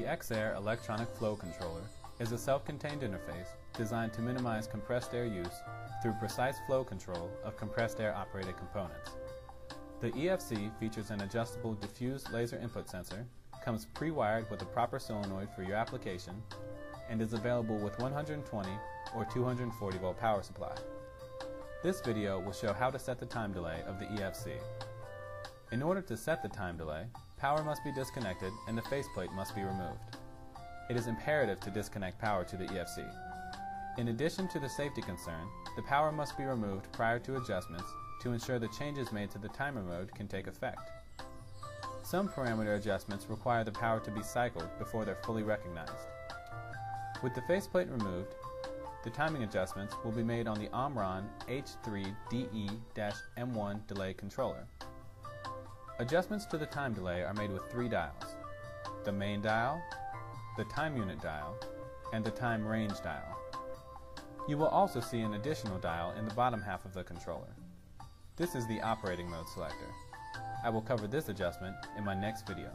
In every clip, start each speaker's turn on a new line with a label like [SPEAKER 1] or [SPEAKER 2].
[SPEAKER 1] Exair Electronic Flow Controller is a self-contained interface designed to minimize compressed air use through precise flow control of compressed air operated components. The EFC features an adjustable diffuse laser input sensor, comes pre-wired with a proper solenoid for your application, and is available with 120 or 240 volt power supply. This video will show how to set the time delay of the EFC. In order to set the time delay, power must be disconnected and the faceplate must be removed. It is imperative to disconnect power to the EFC. In addition to the safety concern, the power must be removed prior to adjustments to ensure the changes made to the timer mode can take effect. Some parameter adjustments require the power to be cycled before they're fully recognized. With the faceplate removed, the timing adjustments will be made on the Omron H3DE-M1 delay controller. Adjustments to the time delay are made with 3 dials: the main dial, the time unit dial, and the time range dial. You will also see an additional dial in the bottom half of the controller. This is the operating mode selector. I will cover this adjustment in my next video.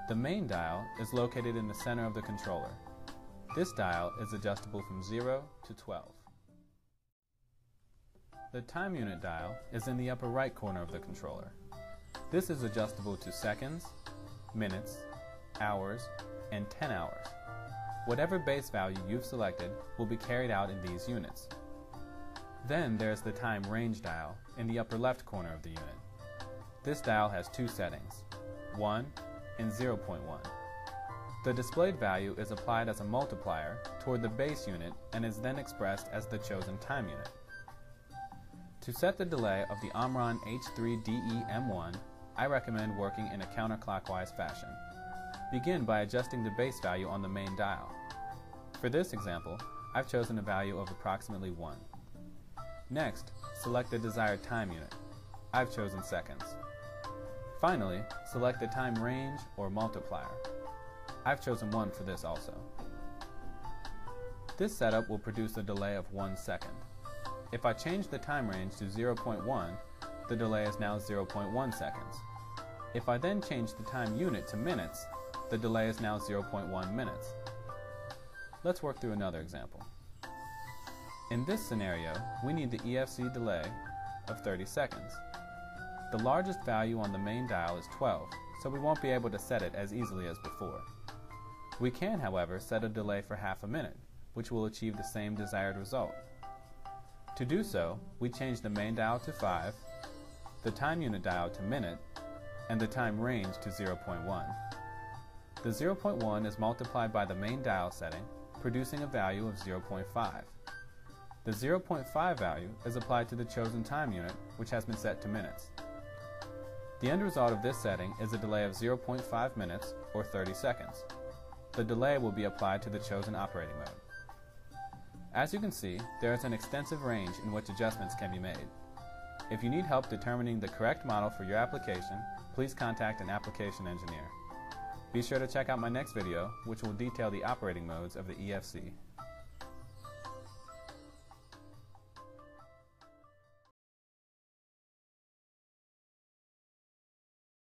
[SPEAKER 1] The main dial is located in the center of the controller. This dial is adjustable from 0 to 12. The time unit dial is in the upper right corner of the controller. This is adjustable to seconds, minutes, hours, and 10 hours. Whatever base value you've selected will be carried out in these units. Then there's the time range dial in the upper left corner of the unit. This dial has 2 settings, 1 and 0.1. The displayed value is applied as a multiplier toward the base unit and is then expressed as the chosen time unit. To set the delay of the Omron H3DE-M1, I recommend working in a counterclockwise fashion. Begin by adjusting the base value on the main dial. For this example, I've chosen a value of approximately 1. Next, select the desired time unit. I've chosen seconds. Finally, select the time range or multiplier. I've chosen 1 for this also. This setup will produce a delay of 1 second. If I change the time range to 0.1, the delay is now 0.1 seconds. If I then change the time unit to minutes, the delay is now 0.1 minutes. Let's work through another example. In this scenario, we need the EFC delay of 30 seconds. The largest value on the main dial is 12, so we won't be able to set it as easily as before. We can, however, set a delay for half a minute, which will achieve the same desired result. To do so, we change the main dial to 5, the time unit dial to minute, and the time range to 0.1. The 0.1 is multiplied by the main dial setting, producing a value of 0.5. The 0.5 value is applied to the chosen time unit, which has been set to minutes. The end result of this setting is a delay of 0.5 minutes or 30 seconds. The delay will be applied to the chosen operating mode. As you can see, there is an extensive range in which adjustments can be made. If you need help determining the correct model for your application, please contact an application engineer. Be sure to check out my next video, which will detail the operating modes of the EFC.